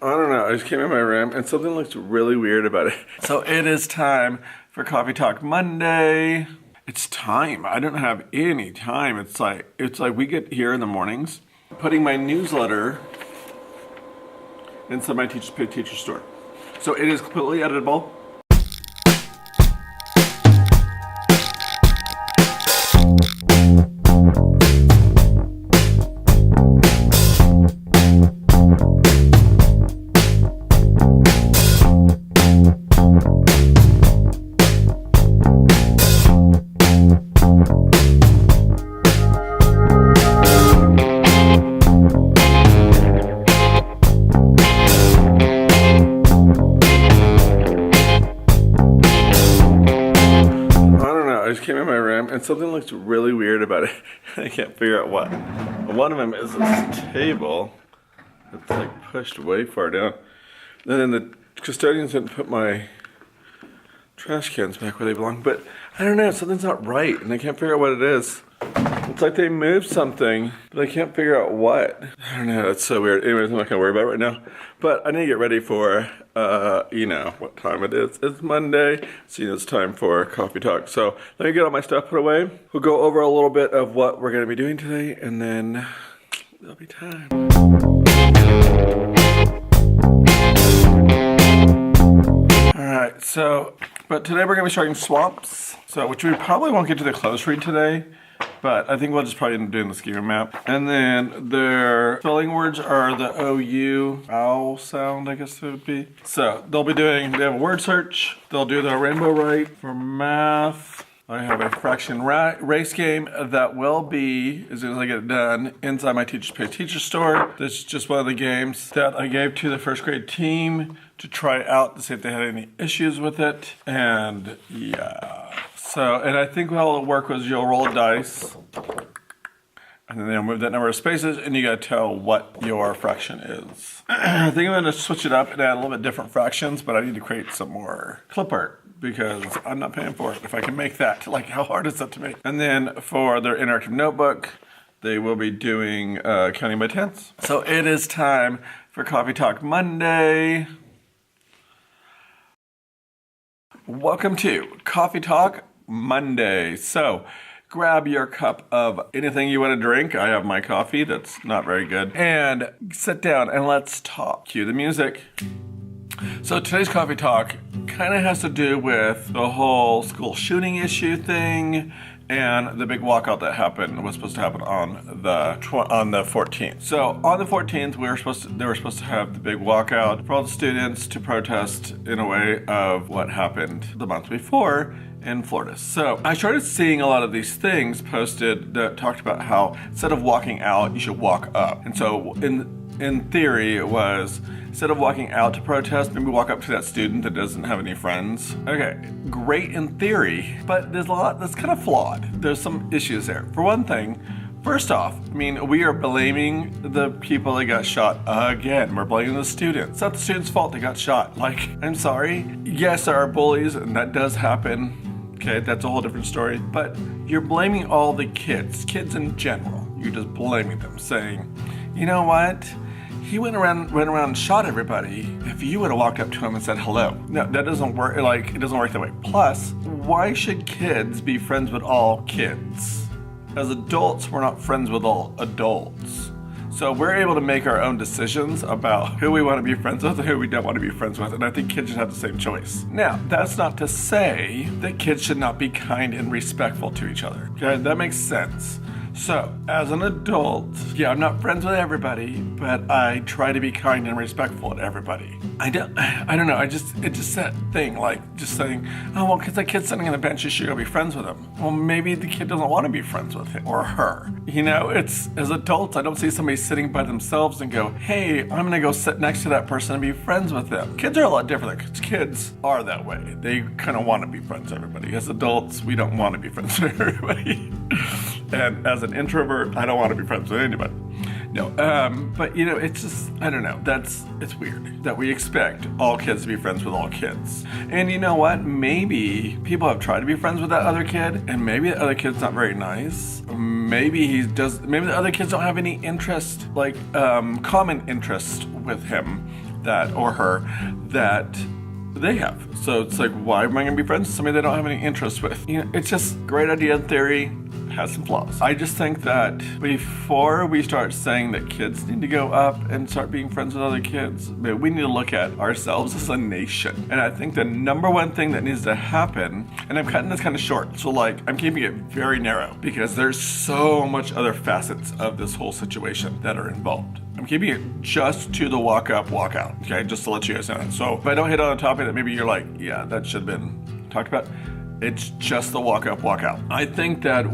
I don't know, I just came in my room and something looks really weird about it. So it is time for Coffee Talk Monday. It's time. I don't have any time. It's like we get here in the mornings, putting my newsletter inside my teacher store. So it is completely editable. I just came in my room and something looks really weird about it. I can't figure out what. One of them is this table that's like pushed way far down. And then the custodians didn't put my trash cans back where they belong. But I don't know, something's not right and I can't figure out what it is. It's like they moved something, but I can't figure out what. I don't know, that's so weird. Anyways, I'm not gonna worry about it right now. But I need to get ready for, you know, what time it is. It's Monday, so it's time for Coffee Talk. So let me get all my stuff put away. We'll go over a little bit of what we're gonna be doing today, and then there'll be time. All right, so, but today we're gonna be starting swamps. So, which we probably won't get to the close read today. But I think we'll just probably end up doing the schema map. And then their spelling words are the OU, owl sound, I guess it would be. So they have a word search. They'll do the rainbow write for math. I have a fraction race game that will be, as soon as I get it done, inside my teacher store. This is just one of the games that I gave to the first grade team to try out to see if they had any issues with it. And yeah. So, and I think how it'll work was you'll roll a dice, and then they'll move that number of spaces, and you gotta tell what your fraction is. I think I'm gonna switch it up and add a little bit different fractions, but I need to create some more clip art because I'm not paying for it. If I can make that, like how hard is that to make? And then for their interactive notebook, they will be doing counting by tens. So it is time for Coffee Talk Monday. Welcome to Coffee Talk Monday. So grab your cup of anything you want to drink. I have my coffee that's not very good. And sit down and let's talk. Cue the music. So today's Coffee Talk kind of has to do with the whole school shooting issue thing and the big walkout that was supposed to happen on the 14th. So on the 14th, they were supposed to have the big walkout for all the students to protest in a way of what happened the month before in Florida. So I started seeing a lot of these things posted that talked about how instead of walking out, you should walk up. And so in theory, it was instead of walking out to protest, maybe walk up to that student that doesn't have any friends. Okay, great in theory, but there's a lot that's kind of flawed. There's some issues there. For one thing, first off, I mean, we are blaming the people that got shot again. We're blaming the students. It's not the students' fault they got shot. Like, I'm sorry. Yes, there are bullies, and that does happen. Okay, that's a whole different story. But you're blaming all the kids in general. You're just blaming them, saying, you know what? He went around and shot everybody. If you would have walked up to him and said hello. No, that doesn't work. Like, it doesn't work that way. Plus, why should kids be friends with all kids? As adults, we're not friends with all adults. So we're able to make our own decisions about who we want to be friends with and who we don't want to be friends with. And I think kids should have the same choice. Now, that's not to say that kids should not be kind and respectful to each other. Okay, that makes sense. So, as an adult, yeah, I'm not friends with everybody, but I try to be kind and respectful to everybody. I don't know, it's just that thing, like, just saying, oh, well, because that kid's sitting on the bench, you should go be friends with him. Well, maybe the kid doesn't want to be friends with him or her. You know, it's, as adults, I don't see somebody sitting by themselves and go, hey, I'm going to go sit next to that person and be friends with them. Kids are a lot different, because kids are that way. They kind of want to be friends with everybody. As adults, we don't want to be friends with everybody. And as an introvert, I don't want to be friends with anybody. No, but you know, it's just, I don't know, it's weird that we expect all kids to be friends with all kids. And you know what? Maybe people have tried to be friends with that other kid, and maybe the other kid's not very nice. Maybe the other kids don't have any interest, like, common interest with him. that, or her, that they have. So it's like, why am I going to be friends with somebody they don't have any interest with? You know, it's just a great idea in theory, has some flaws. I just think that before we start saying that kids need to go up and start being friends with other kids, we need to look at ourselves as a nation. And I think the number one thing that needs to happen, and I'm cutting this kind of short, so like I'm keeping it very narrow because there's so much other facets of this whole situation that are involved. I'm keeping it just to the walk up, walk out, okay? Just to let you guys know. So if I don't hit on a topic that maybe you're like, yeah, that should have been talked about, it's just the walk up, walk out. I think that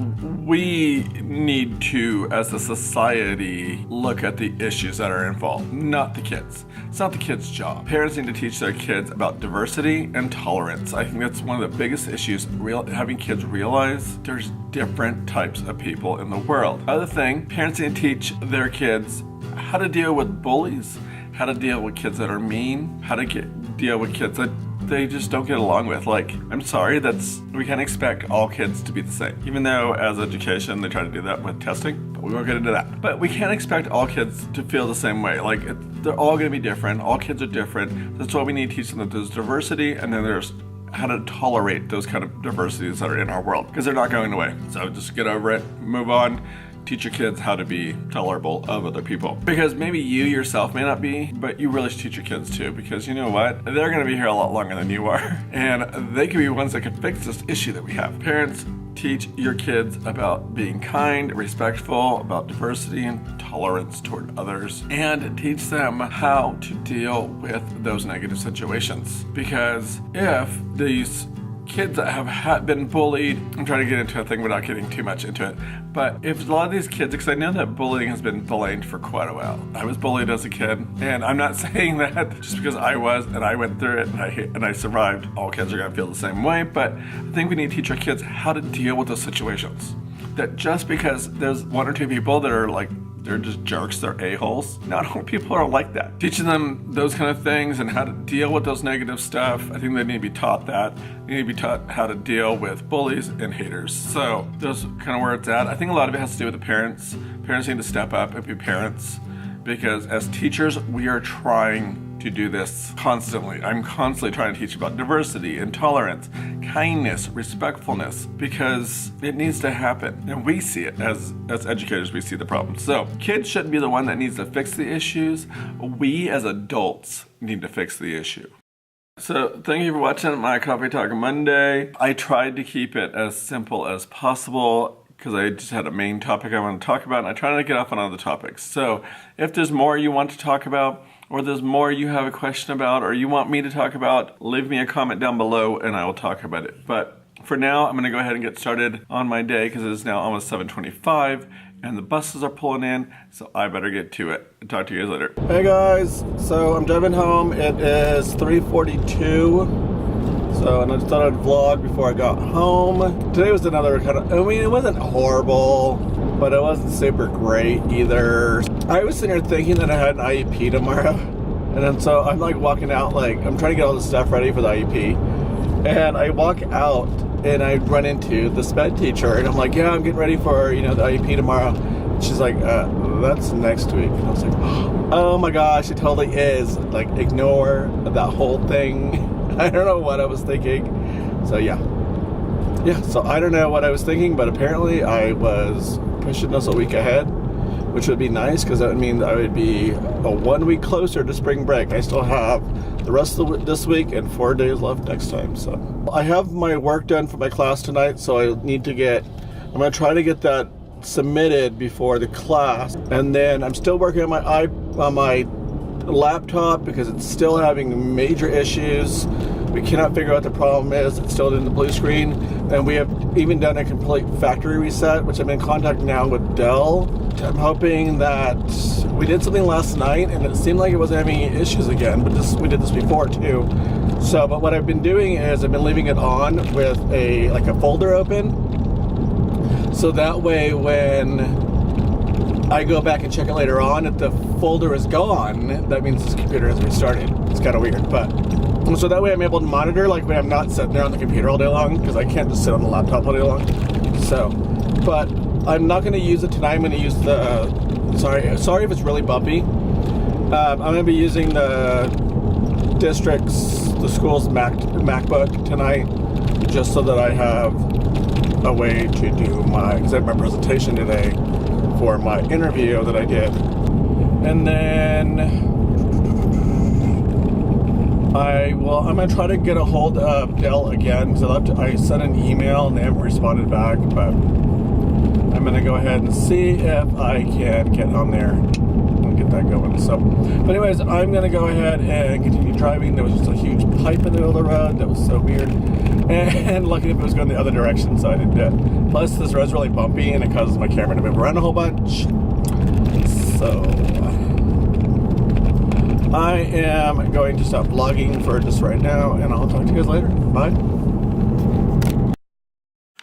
we need to, as a society, look at the issues that are involved, not the kids. It's not the kids' job. Parents need to teach their kids about diversity and tolerance. I think that's one of the biggest issues, having kids realize there's different types of people in the world. Other thing, parents need to teach their kids how to deal with bullies, how to deal with kids that are mean, how to deal with kids that they just don't get along with. Like, I'm sorry, we can't expect all kids to be the same. Even though as education, they try to do that with testing, but we won't get into that. But we can't expect all kids to feel the same way. Like, they're all gonna be different. All kids are different. That's why we need to teach them that there's diversity, and then there's how to tolerate those kind of diversities that are in our world, because they're not going away. So just get over it, move on. Teach your kids how to be tolerable of other people. Because maybe you yourself may not be, but you really should teach your kids too, because you know what? They're gonna be here a lot longer than you are. And they could be ones that can fix this issue that we have. Parents, teach your kids about being kind, respectful, about diversity and tolerance toward others, and teach them how to deal with those negative situations. Because if these kids that have been bullied, I'm trying to get into a thing without getting too much into it, but if a lot of these kids, because I know that bullying has been delayed for quite a while. I was bullied as a kid, and I'm not saying that just because I was and I went through it and I survived, all kids are gonna feel the same way, but I think we need to teach our kids how to deal with those situations. That just because there's one or two people that are like, they're just jerks, they're a-holes. Not all people are like that. Teaching them those kind of things and how to deal with those negative stuff, I think they need to be taught that. They need to be taught how to deal with bullies and haters. So those kind of where it's at. I think a lot of it has to do with the parents. Parents need to step up and be parents, because as teachers, we are trying to do this constantly. I'm constantly trying to teach about diversity, intolerance, kindness, respectfulness, because it needs to happen. And we see it as educators, we see the problem. So kids shouldn't be the one that needs to fix the issues. We as adults need to fix the issue. So thank you for watching my Coffee Talk Monday. I tried to keep it as simple as possible, because I just had a main topic I want to talk about, and I try not to get off on other topics. So if there's more you want to talk about, or there's more you have a question about, or you want me to talk about, leave me a comment down below and I will talk about it. But for now, I'm gonna go ahead and get started on my day, because it is now almost 7:25 and the buses are pulling in, so I better get to it. Talk to you guys later. Hey guys, so I'm driving home. It is 3:42. So, and I just thought I'd vlog before I got home. Today was another kind of, I mean, it wasn't horrible, but it wasn't super great either. I was sitting here thinking that I had an IEP tomorrow. And then so I'm like walking out, like I'm trying to get all the stuff ready for the IEP. And I walk out and I run into the SPED teacher, and I'm like, yeah, I'm getting ready for, you know, the IEP tomorrow. And she's like, that's next week. And I was like, oh my gosh, it totally is. Like, ignore that whole thing. I don't know what I was thinking. So yeah, so I don't know what I was thinking, but apparently I was pushing us a week ahead, which would be nice, because that would mean I would be 1 week closer to spring break. I still have the rest of this week and 4 days left next time. So I have my work done for my class tonight, so I need to I'm gonna try to get that submitted before the class. And then I'm still working on my laptop, because it's still having major issues. We cannot figure out what the problem is. It's still in the blue screen, and we have even done a complete factory reset, which I'm in contact now with Dell. I'm hoping that we did something last night and it seemed like it wasn't having any issues again, but we did this before too. So, but what I've been doing is I've been leaving it on with a folder open, so that way when I go back and check it later on, if the folder is gone, that means this computer has restarted. It's kind of weird, but so that way I'm able to monitor, like when I'm not sitting there on the computer all day long, because I can't just sit on the laptop all day long. So, but I'm not going to use it tonight. I'm going to use the, sorry if it's really bumpy. I'm going to be using the school's MacBook tonight, just so that I have a way to do my presentation today for my interview that I did. And then I'm going to try to get a hold of Dell again, because I sent an email and they haven't responded back, but I'm going to go ahead and see if I can get on there and get that going. So, but anyways, I'm going to go ahead and continue driving. There was just a huge pipe in the middle of the road. That was so weird. And lucky if it was going the other direction, so I didn't do it. Plus, this road's really bumpy and it causes my camera to move around a whole bunch. So I am going to stop vlogging for just right now, and I'll talk to you guys later. Bye.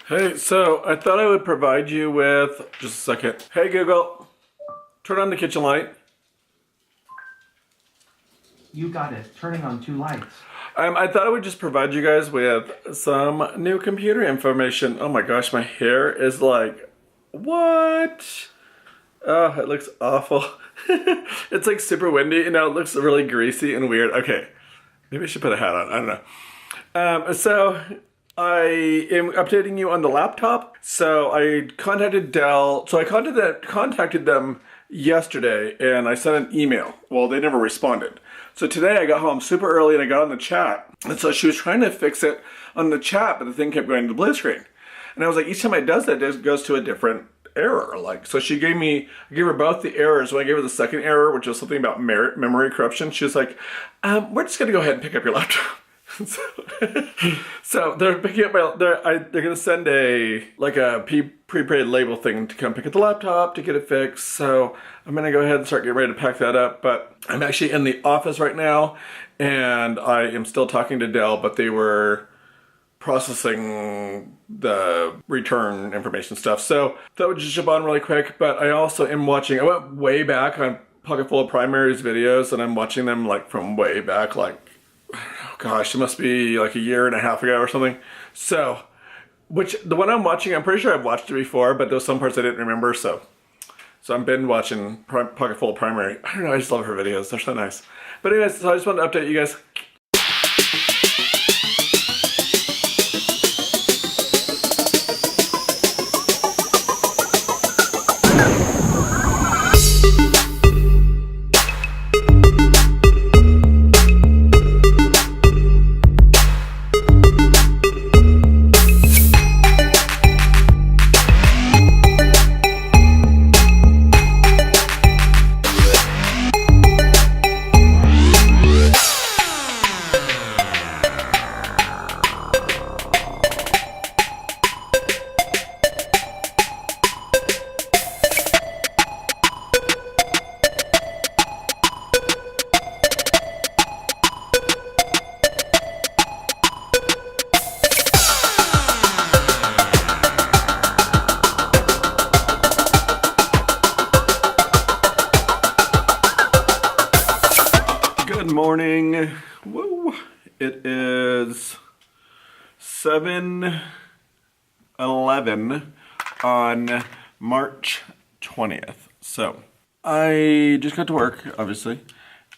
Hey, so I thought I would provide you with, just a second. Hey Google, turn on the kitchen light. You got it. Turning on 2 lights. I thought I would just provide you guys with some new computer information. Oh my gosh, my hair is like, what? Oh, it looks awful. It's like super windy and now it looks really greasy and weird. Okay, maybe I should put a hat on. I don't know. So I am updating you on the laptop. So I contacted Dell. So I contacted them yesterday and I sent an email. Well, they never responded. So today I got home super early and I got on the chat. And so she was trying to fix it on the chat, but the thing kept going to the blue screen. And I was like, each time it does that, it goes to a different error. Like, so I gave her both the errors. When I gave her the second error, which was something about memory corruption, she was like, we're just gonna go ahead and pick up your laptop. So they're picking up they're gonna send a prepaid label thing to come pick up the laptop to get it fixed. So I'm gonna go ahead and start getting ready to pack that up. But I'm actually in the office right now, and I am still talking to Dell, but they were processing the return information stuff. So that would just jump on really quick. But I also am watching, I went way back on Pocket Full of Primary's videos, and I'm watching them like from way back, like, oh gosh, it must be like a year and a half ago or something. So, the one I'm watching, I'm pretty sure I've watched it before, but there's some parts I didn't remember, so I've been watching Pocket Full of Primary. I don't know, I just love her videos, they're so nice. But anyways, so I just wanted to update you guys. Good morning. Woo. It is 7:11 on March 20th. So I just got to work, obviously,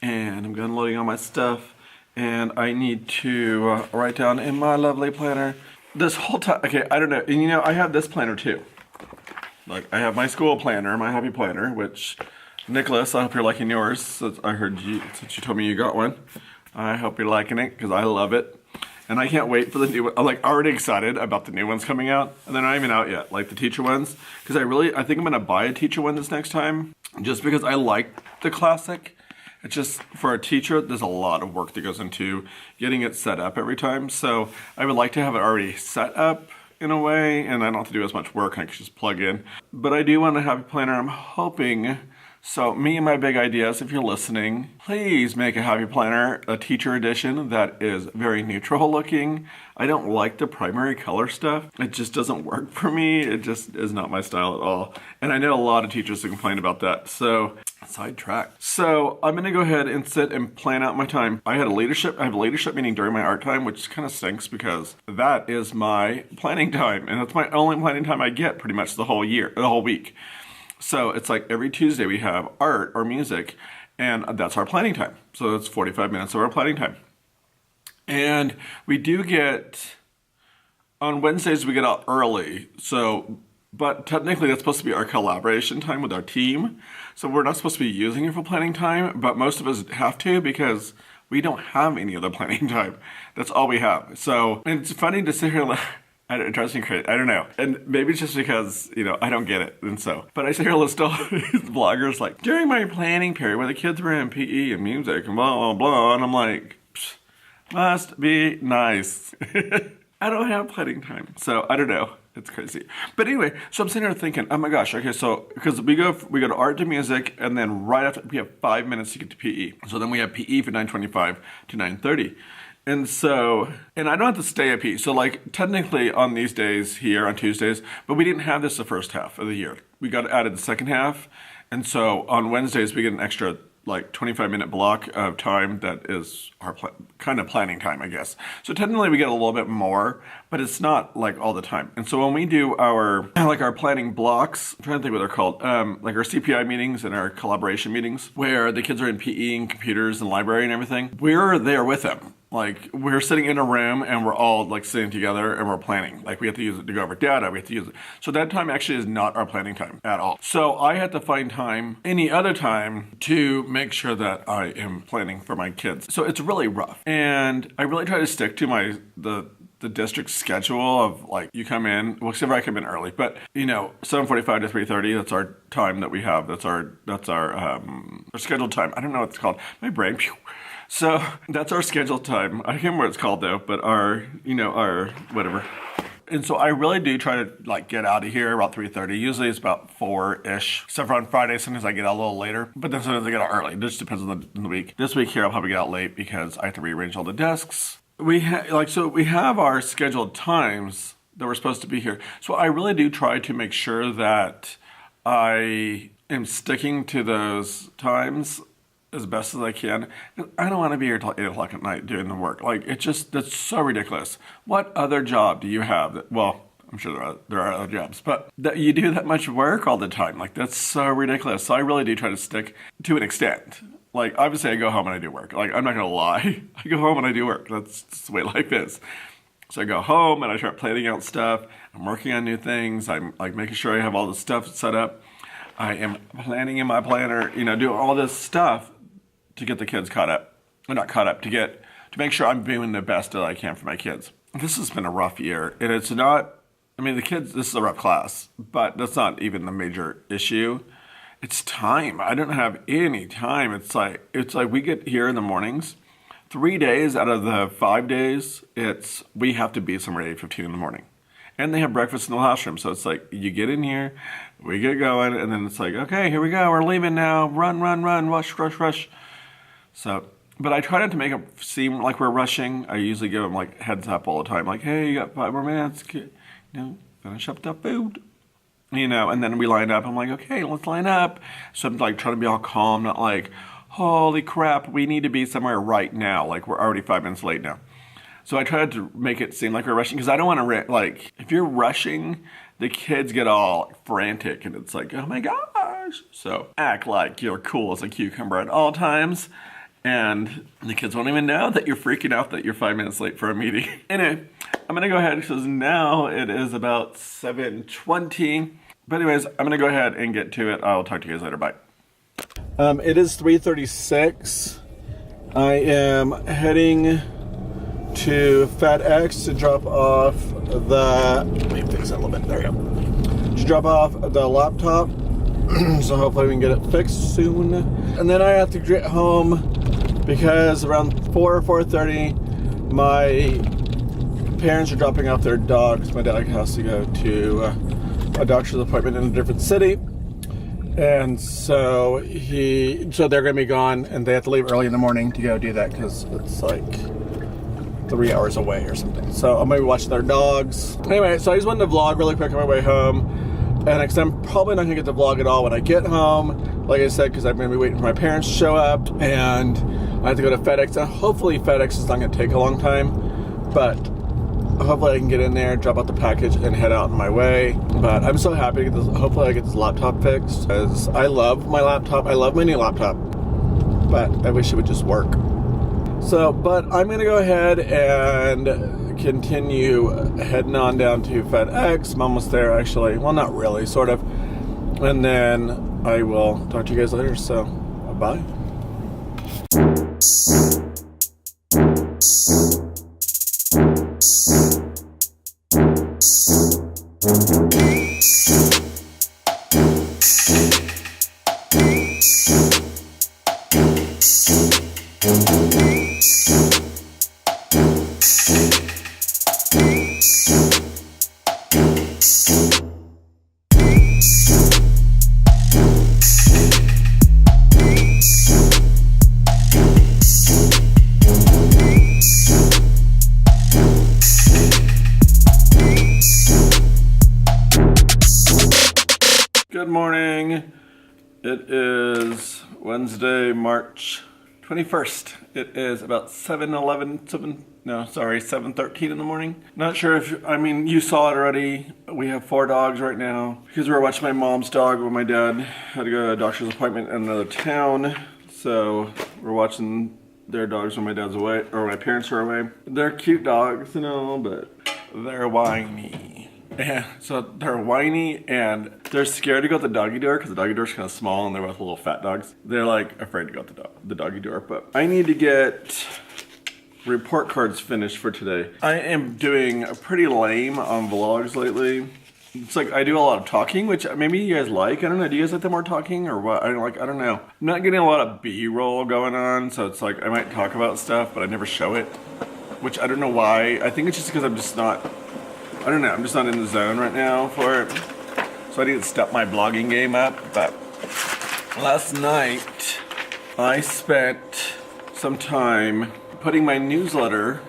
and I'm unloading all my stuff, and I need to write down in my lovely planner this whole time. Okay, I don't know. And you know, I have this planner too. Like, I have my school planner, my happy planner, which, Nicholas, I hope you're liking yours. Since I heard you, since you told me you got one. I hope you're liking it, because I love it. And I can't wait for the new one. I'm like already excited about the new ones coming out. And they're not even out yet, like the teacher ones. Because I think I'm going to buy a teacher one this next time. Just because I like the classic. It's just, for a teacher, there's a lot of work that goes into getting it set up every time. So I would like to have it already set up in a way. And I don't have to do as much work. I can just plug in. But I do want to have a planner. I'm hoping. So me and my big ideas, if you're listening, please make a happy planner, a teacher edition that is very neutral looking. I don't like the primary color stuff. It just doesn't work for me. It just is not my style at all. And I know a lot of teachers who complain about that. So, sidetrack. So I'm gonna go ahead and sit and plan out my time. I have a leadership meeting during my art time, which kind of stinks because that is my planning time. And that's my only planning time I get pretty much the whole week. So it's like every Tuesday we have art or music, And that's our planning time. So that's 45 minutes of our planning time. And we do get, on Wednesdays, we get out early. So, but technically that's supposed to be our collaboration time with our team. So we're not supposed to be using it for planning time, but most of us have to because we don't have any other planning time. That's all we have. So, and it's funny to sit here and it drives me crazy. I don't know. And maybe it's just because, I don't get it. And so, but I sit here and listen to all these bloggers like, during my planning period where the kids were in PE and music and blah, blah, blah. And I'm like, must be nice. I don't have planning time. So I don't know. It's crazy. But anyway, so I'm sitting here thinking, oh my gosh, okay, so because we go to art to music, and then right after we have 5 minutes to get to PE. So then we have PE from 9:25 to 9:30. And so, and I don't have to stay at PE. So like technically on these days here on Tuesdays, but we didn't have this the first half of the year. We got added the second half. And so on Wednesdays, we get an extra like 25-minute block of time that is our kind of planning time, I guess. So technically we get a little bit more, but it's not like all the time. And so when we do our planning blocks, I'm trying to think what they're called, like our CPI meetings and our collaboration meetings, where the kids are in PE and computers and library and everything, we're there with them. Like we're sitting in a room and we're all like sitting together and we're planning. Like we have to use it to go over data. We have to use it. So that time actually is not our planning time at all. So I had to find time any other time to make sure that I am planning for my kids. So it's really rough. And I really try to stick to the district schedule of like you come in, well, except for I come in early, but 7:45 to 3:30, that's our time that we have. That's our scheduled time. I don't know what it's called. My brain, phew. So that's our scheduled time. I can't remember what it's called though, but our whatever. And so I really do try to like get out of here about 3:30. Usually it's about 4-ish. Except for on Friday, sometimes I get out a little later. But then sometimes I get out early. It just depends on the week. This week here, I'll probably get out late because I have to rearrange all the desks. We have our scheduled times that we're supposed to be here. So I really do try to make sure that I am sticking to those times as best as I can. I don't want to be here till 8 o'clock at night doing the work. Like that's so ridiculous. What other job do you have well, I'm sure there are other jobs, but that you do that much work all the time. Like that's so ridiculous. So I really do try to stick to an extent. Like obviously I go home and I do work. Like I'm not gonna lie. I go home and I do work. That's just the way life is. So I go home and I start planning out stuff. I'm working on new things. I'm like making sure I have all the stuff set up. I am planning in my planner, doing all this stuff to get the kids caught up. Or not caught up, to make sure I'm doing the best that I can for my kids. This has been a rough year. And it's not, the kids, this is a rough class, but that's not even the major issue. It's time. I don't have any time. It's like we get here in the mornings. 3 days out of the 5 days, we have to be somewhere at 8:15 in the morning. And they have breakfast in the classroom. So it's like, you get in here, we get going, and then it's like, okay, here we go. We're leaving now. Run, rush, rush, rush. So, but I try not to make it seem like we're rushing. I usually give them like heads up all the time. Like, hey, you got 5 more minutes. Finish up the food. And then we line up. I'm like, okay, let's line up. So I'm like trying to be all calm, not like, holy crap, we need to be somewhere right now. Like we're already 5 minutes late now. So I tried to make it seem like we're rushing because I don't want to, if you're rushing, the kids get all frantic and it's like, oh my gosh. So act like you're cool as a cucumber at all times. And the kids won't even know that you're freaking out that you're 5 minutes late for a meeting. Anyway, I'm going to go ahead because now it is about 7:20. But anyways, I'm going to go ahead and get to it. I'll talk to you guys later. Bye. It is 3:36. I am heading to FedEx to drop off let me fix that a little bit. There we go. To drop off the laptop. So hopefully we can get it fixed soon. And then I have to get home because around 4 or 4:30, my parents are dropping off their dogs. My dad has to go to a doctor's appointment in a different city. And so they're going to be gone and they have to leave early in the morning to go do that because it's like 3 hours away or something. So I'm going to be watching their dogs. Anyway, so I just wanted to vlog really quick on my way home. And because I'm probably not going to get the vlog at all when I get home, like I said, because I'm going to be waiting for my parents to show up, and I have to go to FedEx, and hopefully FedEx is not going to take a long time, but hopefully I can get in there, drop out the package, and head out on my way. But I'm so happy to get this. Hopefully I get this laptop fixed, because I love my laptop. I love my new laptop. but I wish it would just work. So, but I'm going to go ahead and continue heading on down to FedEx. I'm almost there, actually. Well, not really, sort of. And then I will talk to you guys later. So, bye. Good morning. It is Wednesday, March 21st. It is about 7:13 in the morning. Not sure if, you saw it already. We have 4 dogs right now because we're watching my mom's dog when my dad had to go to a doctor's appointment in another town. So we're watching their dogs when my dad's away, or my parents are away. They're cute dogs, but they're whiny. Yeah, so they're whiny and they're scared to go at the doggy door because the doggy door's kind of small and they're both little fat dogs. They're like afraid to go at the doggy door, but I need to get report cards finished for today. I am doing pretty lame on vlogs lately. It's like I do a lot of talking, which maybe you guys like. I don't know. Do you guys like the more talking or what? I don't know. I'm not getting a lot of B-roll going on, so it's like I might talk about stuff, but I never show it, which I don't know why. I think it's just because I'm just not in the zone right now for it. So I need to step my blogging game up. But last night, I spent some time putting my newsletter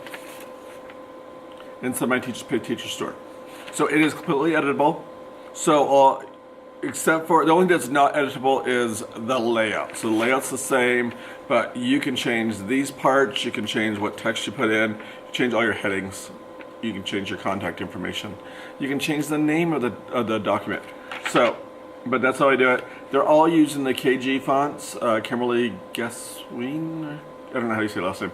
inside my teacher store. So it is completely editable. So except for, the only thing that's not editable is the layout. So the layout's the same, but you can change these parts, you can change what text you put in, change all your headings. You can change your contact information. You can change the name of the document. So, but that's how I do it. They're all using the KG fonts. Kimberly Guessween, I don't know how you say last name,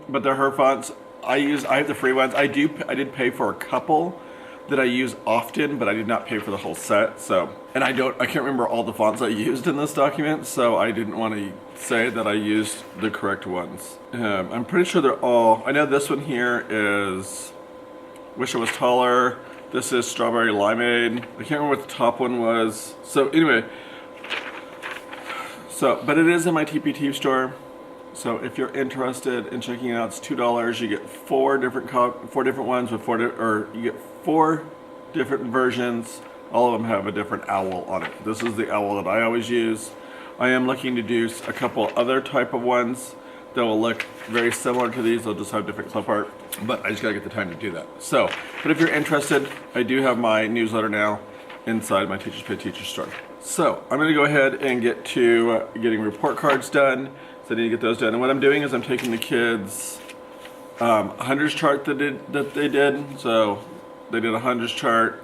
but they're her fonts. I have the free ones. I did pay for a couple that I use often, but I did not pay for the whole set. So, and I can't remember all the fonts I used in this document, so I didn't want to say that I used the correct ones. I'm pretty sure they're all, I know this one here is Wish I Was Taller. This is Strawberry Limeade. I can't remember what the top one was. So anyway, but it is in my TPT store. So if you're interested in checking it out, it's $2. You get 4 different ones with you get 4 different versions. All of them have a different owl on it. This is the owl that I always use. I am looking to do a couple other type of ones that will look very similar to these. They'll just have different clip art, but I just gotta get the time to do that. So, but if you're interested, I do have my newsletter now inside my Teachers Pay Teacher store. So I'm gonna go ahead and get to getting report cards done. So I need to get those done. And what I'm doing is I'm taking the kids' hundreds chart that they did. So they did a hundreds chart,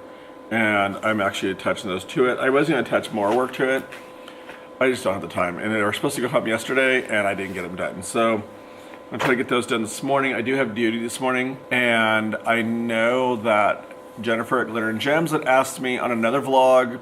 and I'm actually attaching those to it. I was gonna attach more work to it. I just don't have the time, and they were supposed to go home yesterday, and I didn't get them done. So I'm trying to get those done this morning. I do have duty this morning, and I know that Jennifer at Glitter and Gems had asked me on another vlog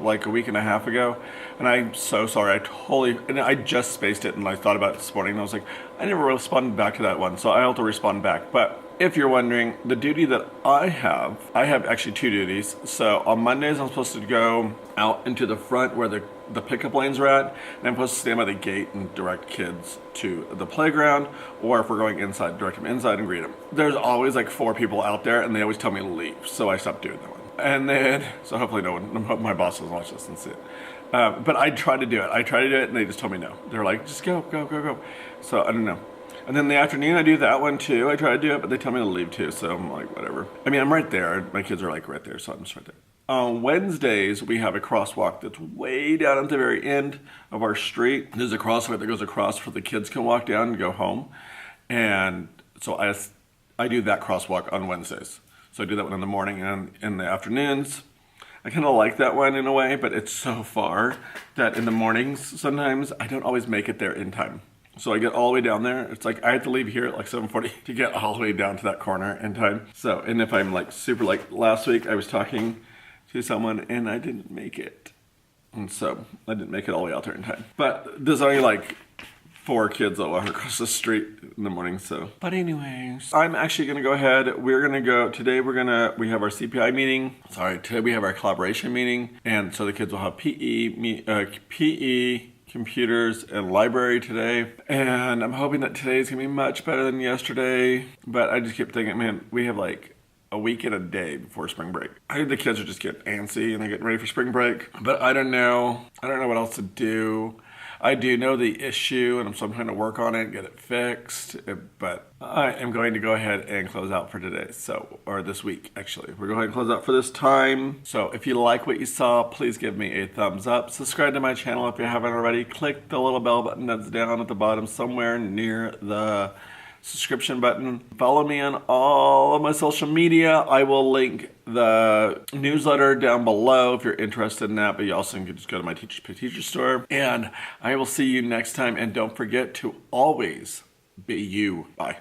like a week and a half ago, and I'm so sorry. I just spaced it, and I thought about it this morning, and I was like, I never responded back to that one, so I have to respond back. But if you're wondering, the duty that I have actually 2 duties. So on Mondays, I'm supposed to go out into the front where the pickup lanes are at, and I'm supposed to stand by the gate and direct kids to the playground, or if we're going inside, direct them inside and greet them. There's always like 4 people out there, and they always tell me to leave, so I stopped doing that one. And then, so hopefully my boss doesn't watch this and see it. But I tried to do it, and they just told me no. They're like, just go. So I don't know. And then in the afternoon, I do that one too. I try to do it, but they tell me to leave too, so I'm like, whatever. I'm right there. My kids are like right there, so I'm just right there. On Wednesdays, we have a crosswalk that's way down at the very end of our street. There's a crosswalk that goes across where the kids can walk down and go home. And so I do that crosswalk on Wednesdays. So I do that one in the morning and in the afternoons. I kind of like that one in a way, but it's so far that in the mornings sometimes I don't always make it there in time. So I get all the way down there. It's like I have to leave here at like 7:40 to get all the way down to that corner in time. So, and if I'm like super, like last week I was talking to someone and I didn't make it. And so I didn't make it all the way out there in time. But there's only like 4 kids that walk across the street in the morning, so. But anyways, I'm actually gonna go ahead. Today we have our CPI meeting. Today we have our collaboration meeting. And so the kids will have PE, computers, and library today. And I'm hoping that today is gonna be much better than yesterday. But I just keep thinking, man, we have like a week and a day before spring break. I think the kids are just getting antsy and they're getting ready for spring break. But I don't know what else to do. I do know the issue, and so I'm trying to work on it and get it fixed. But I am going to go ahead and close out for today. Or this week, actually. We're going to close out for this time. So if you like what you saw, please give me a thumbs up. Subscribe to my channel if you haven't already. Click the little bell button that's down at the bottom somewhere near the subscription button. Follow me on all of my social media. I will link the newsletter down below if you're interested in that, but you also can just go to my Teachers Pay Teacher store. And I will see you next time, and don't forget to always be you. Bye.